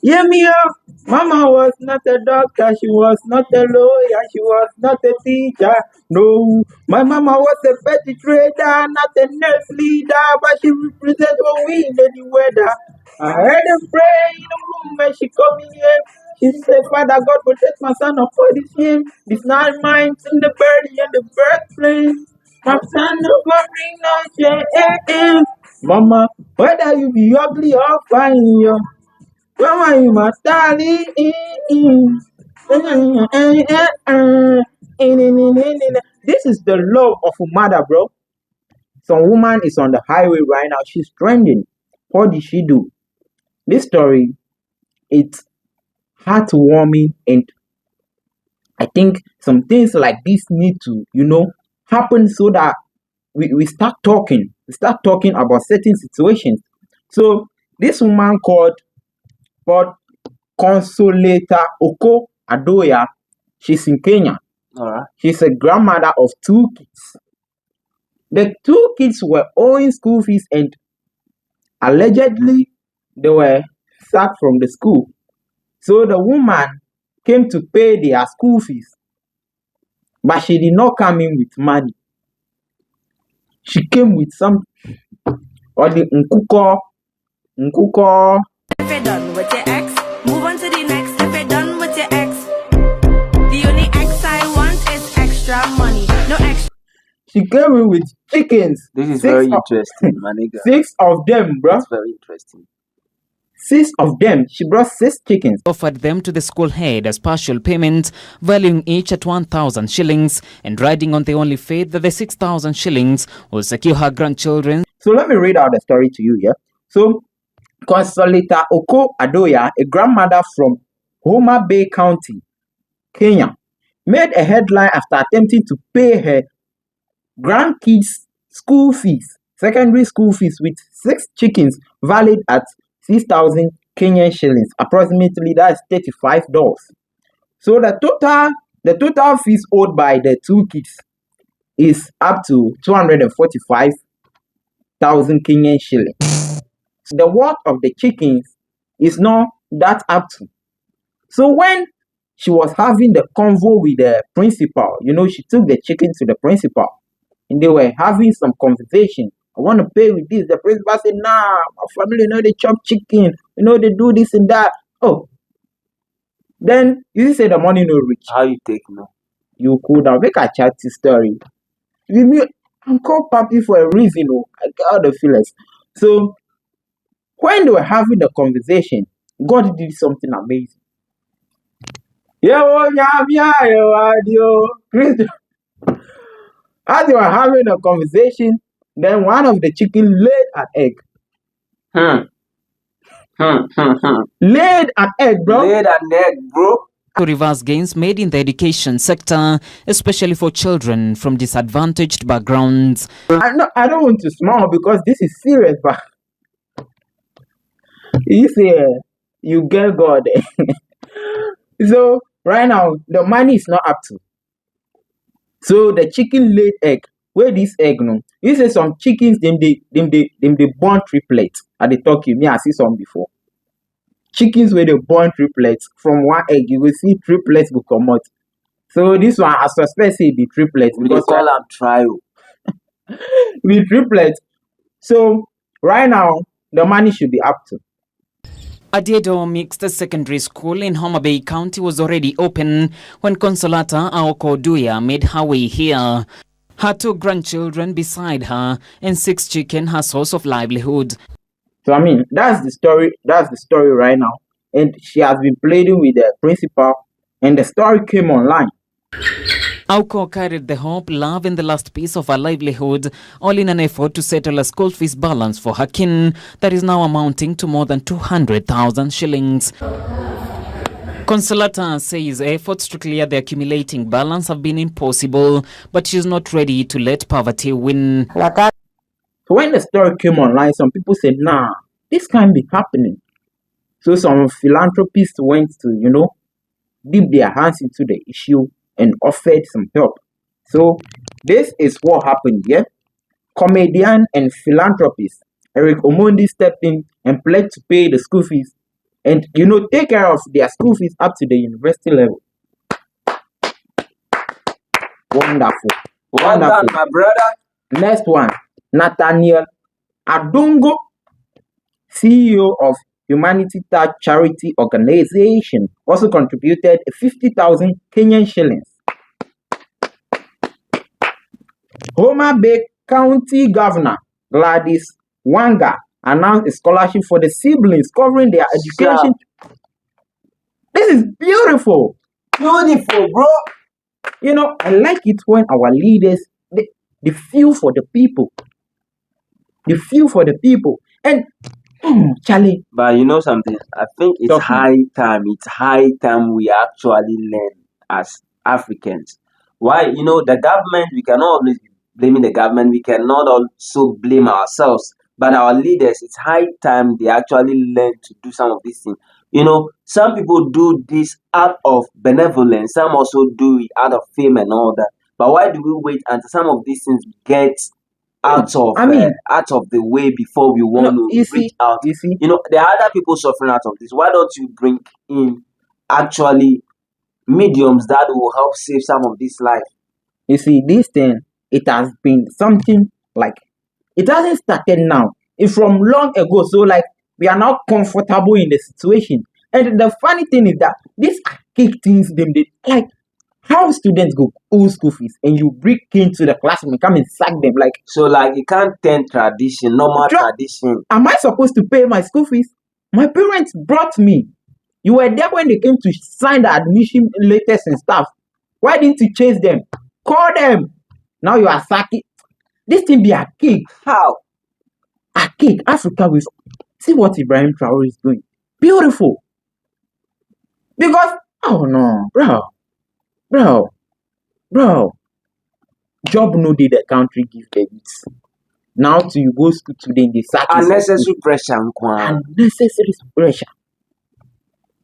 Hear me out. Mama was not a doctor, she was not a lawyer, she was not a teacher. No, my mama was a petty trader, not a nurse leader, but she represents what we in any weather. I heard her pray in the room when she come in here. She said, Father God, protect my son of all this shame. This 9 months in the birdie and the birthplace. My son of a bring no shame. Mama, whether you be ugly or fine, yo. Mama, you my darling. This is the love of a mother, bro. Some woman is on the highway right now. She's trending. What did she do? This story, it's heartwarming, and I think some things like this need to, happen so that we start talking. We start talking about certain situations. So this woman called Consolata Aoko Oduya. She's in Kenya. All right. She's a grandmother of 2 kids. The 2 kids were owing school fees, and allegedly they were sacked from the school. So the woman came to pay their school fees, but she did not come in with money. She came with some or the nkuko. If you're done with your ex, move on to the next. If you're done with your ex, the only ex I want is extra money. No extra. She came in with chickens. This is very interesting, my nigga. 6 of them, bro. That's very interesting. 6 of them. She brought 6 chickens. Offered them to the school head as partial payment, valuing each at 1,000 shillings, and riding on the only faith that the 6,000 shillings will secure her grandchildren. So let me read out the story to you here. So, Consolata Aoko Oduya, a grandmother from Homabay County, Kenya, made a headline after attempting to pay her grandkids' school fees, secondary school fees, with 6 chickens valued at 6,000 Kenyan shillings. Approximately, that's $35. So the total fees owed by the 2 kids is up to 245,000 Kenyan shillings. The worth of the chickens is not that up to. So when she was having the convo with the principal, she took the chicken to the principal, and they were having some conversation. I want to pay with this. The principal said, nah, my family they chop chicken, they do this and that. Oh, then you say the money no reach. How you take no? You could have make a chatty story. I'm called Papi for a reason. I get all the feelings. So when they were having the conversation, God did something amazing. As they were having a conversation, then one of the chicken laid an egg. Laid an egg, bro. Laid an egg, bro. To reverse gains made in the education sector, especially for children from disadvantaged backgrounds. I don't want to smile because this is serious, but you see, you get God. So right now the money is not up to. So the chicken laid egg. Where this egg no? You say some chickens them they born triplets. At the talk me I see some before. Chickens where they born triplets from one egg, you will see triplets will come out. So this one I suspect it be triplets because call them trial. With triplets. So right now the money should be up to. Adiedo Mixed Secondary School in Homabay County was already open when Consolata Aoko Oduya made her way here. Her 2 grandchildren beside her and 6 chicken her source of livelihood. So I mean that's the story. That's the story right now. And she has been pleading with the principal, and the story came online. Aoko carried the hope, love, and the last piece of her livelihood, all in an effort to settle a school fees balance for her kin that is now amounting to more than 200,000 shillings. Consolata says efforts to clear the accumulating balance have been impossible, but she's not ready to let poverty win. So when the story came online, some people said, nah, this can't be happening. So some philanthropists went to, dip their hands into the issue and offered some help. So this is what happened here. Comedian and philanthropist Eric Omondi stepped in and pledged to pay the school fees and take care of their school fees up to the university level. Wonderful. Well done, my brother. Next one, Nathaniel Adongo, CEO of Humanity Touch Charity Organization, also contributed 50,000 Kenyan shillings. Homabay County Governor Gladys Wanga announced a scholarship for the siblings covering their education. This is beautiful. Beautiful, bro. I like it when our leaders, they feel for the people. They feel for the people. And Charlie. But you know something? I think it's high time. It's high time we actually learn as Africans. Why? The government, we cannot always be blaming the government. We cannot also blame ourselves. But our leaders, it's high time they actually learn to do some of these things. Some people do this out of benevolence. Some also do it out of fame and all that. But why do we wait until some of these things get out of the way before we want to reach out? There are other people suffering out of this. Why don't you bring in actually mediums that will help save some of this life? You see, this thing, it has been something like, it hasn't started now. It's from long ago. So we are now comfortable in the situation. And the funny thing is that these archaic things, they like how students go old school fees and you bring into the classroom and come and sack them. So you can't turn tradition, normal tradition. Am I supposed to pay my school fees? My parents brought me. You were there when they came to sign the admission letters and stuff. Why didn't you chase them? Call them. Now you are sacking. This thing be archaic. How? Archaic. Africa will see what Ibrahim Traore is doing. Beautiful. Because, oh no, bro. Job no dey the country give the youths. Now to you go school today, they sack you. Unnecessary pressure. Unnecessary pressure.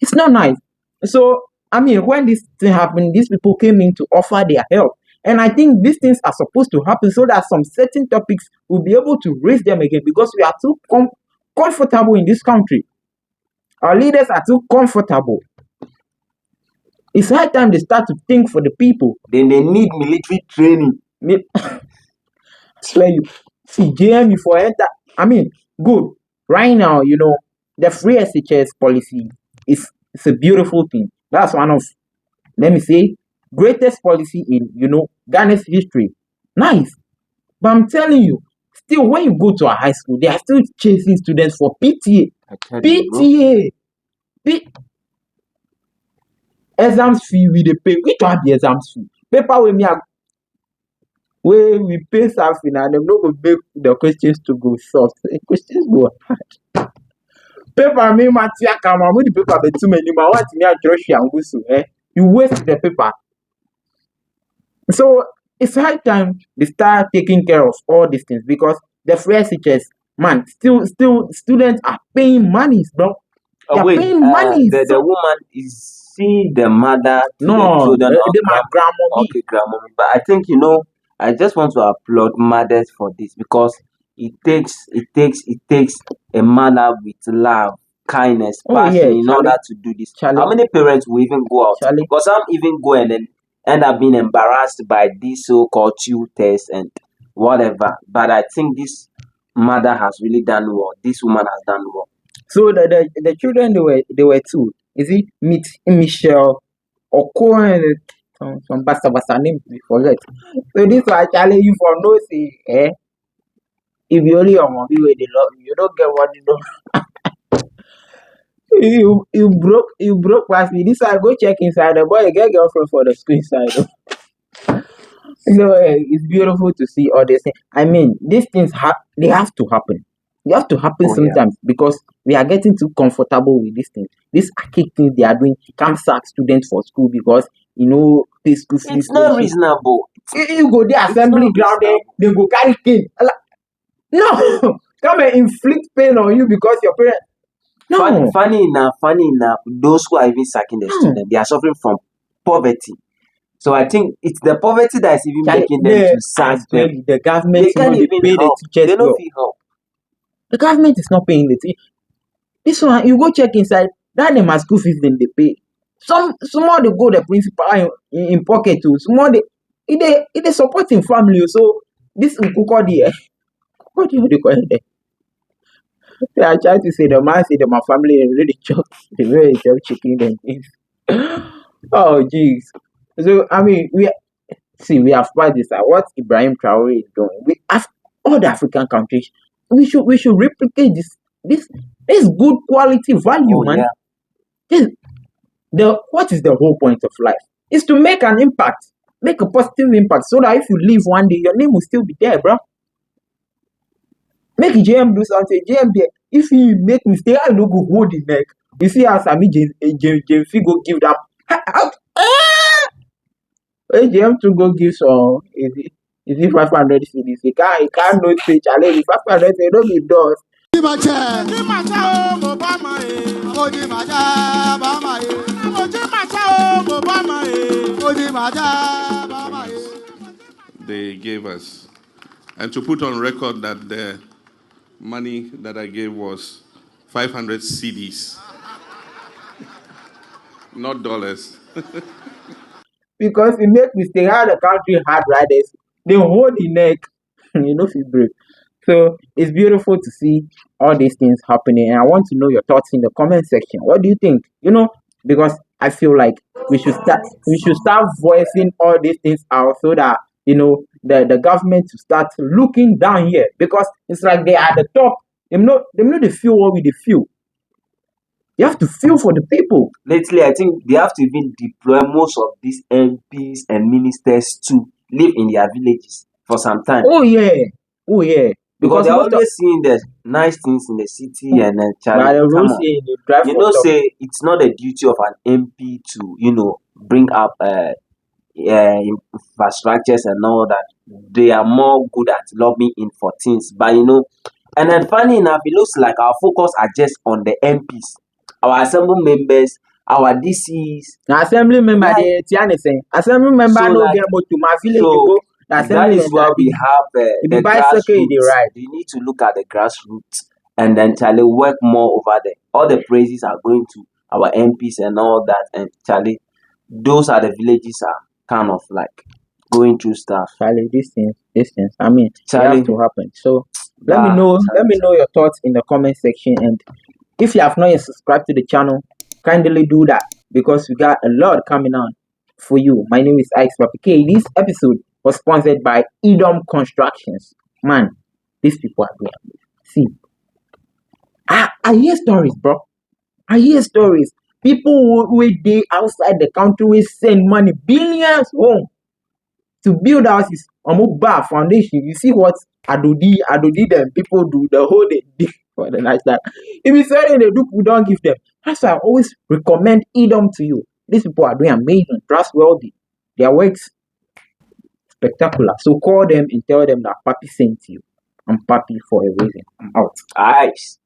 It's not nice. So, when this thing happened, these people came in to offer their help. And I think these things are supposed to happen so that some certain topics will be able to raise them again, because we are too comfortable in this country. Our leaders are too comfortable. It's high time they start to think for the people. Then they need military training. Swear you see JM before enter. Good. Right now, the free SHS policy is a beautiful thing. That's one of, let me say, greatest policy in Ghana's history. Nice. But I'm telling you, still when you go to a high school, they are still chasing students for PTA. Exams fee we dey pay. Which one be exams fee? Paper where we pay something and them no go make the questions to go soft. The questions go hard. Paper me matia kama when the paper be too many. Ma want me a Joshua and go you waste the paper. So it's high time they start taking care of all these things, because the free SHS, man, still students are paying monies, bro. Paying money. The woman is the mother to no, the children. My grandmommy. Okay, grandmommy. But I think I just want to applaud mothers for this, because it takes a mother with love, kindness, passion in order to do this. How many parents will even go out? Because some even go and then end up being embarrassed by these so-called tutors and whatever. But I think this mother has really done well. This woman has done well. So the children, they were two. Is it Michelle Oko and some basta name we forget. So this one actually you for no say, if you only on movie where they love you, you don't get what you do. you broke past me. This one go check inside. The boy get girlfriend for the school inside. It's beautiful to see all this thing. These things they have to happen. They have to happen sometimes, because we are getting too comfortable with these things. These archaic things they are doing can't sack students for school because pay school fees. It's not reasonable. You go there assembly ground there, they go carry cane. No, come and inflict pain on you because your parents. No. Funny enough, those who are even sacking the students, they are suffering from poverty. So I think it's the poverty that is even making them to sack them. The government they can't even pay help. The teachers. They don't feel help. The government is not paying the teachers. This one, you go check inside. That name school fees then they pay. Some small they go the principal in pocket too. Small they supporting family. So this Nkukodi, what do you call it? I try to say the man say that my family is really chop the way they chop chicken and things. Oh jeez. So I mean we have tried this. What Ibrahim Traore is doing. We have all the African countries. We should replicate this good quality value, Oh man. yeah. This, what is the whole point of life? Is to make an impact, make a positive impact, so that if you leave one day, your name will still be there, bro. Make JM do something. JM there. If he make mistake, I no go hold the neck. You see how Sami James go give that. JM to go give some. Is it 500 CDs? He can't no say challenge. 500 CDs don't be doors. They gave us. And to put on record that the money that I gave was 500 CDs, not dollars. Because he make mistake, how the country hard riders, they hold the neck, feel brave. So it's beautiful to see all these things happening, and I want to know your thoughts in the comment section. What do you think? Because I feel like we should start voicing all these things out so that the government to start looking down here, because it's like they are at the top. They feel what we feel. You have to feel for the people. Lately, I think they have to even deploy most of these MPs and ministers to live in their villages for some time. Oh yeah. Because they're most of- always seeing the nice things in the city and then By the come rules on. here, they drive You for know, top. say it's not the duty of an MP to, bring up infrastructures and all that. They are more good at lobbying for things. But and then funny enough, it looks like our focus are just on the MPs, our assembly members, our DCs. Na assembly member Like- dey tiani say assembly member So, no like- get motor. My village so dey go. The that assembly is why member we have it be the bicycle you dey grassroots. ride. You need to look at the grassroots and then Charlie work more over there. All the praises are going to our MPs and all that, and Charlie, those are the villages are kind of like going through stuff. Charlie, these things. I mean, they Charlie. have to happen. So let me know your thoughts in the comment section, and if you have not yet subscribed to the channel, kindly do that because we got a lot coming on for you. My name is Alex Papi K. This episode was sponsored by Edom Constructions. Man, these people are great. See, I hear stories, bro. I hear stories. People who dey outside the country will send money, billions home to build houses. Bar foundation. You see what Adodi them people do the whole day for the night time. If you say they do, we don't give them. That's why I always recommend Edom to you. These people are doing amazing, trustworthy. Their works spectacular. So call them and tell them that Papi sent you. I'm Papi for a reason. I'm out. Nice.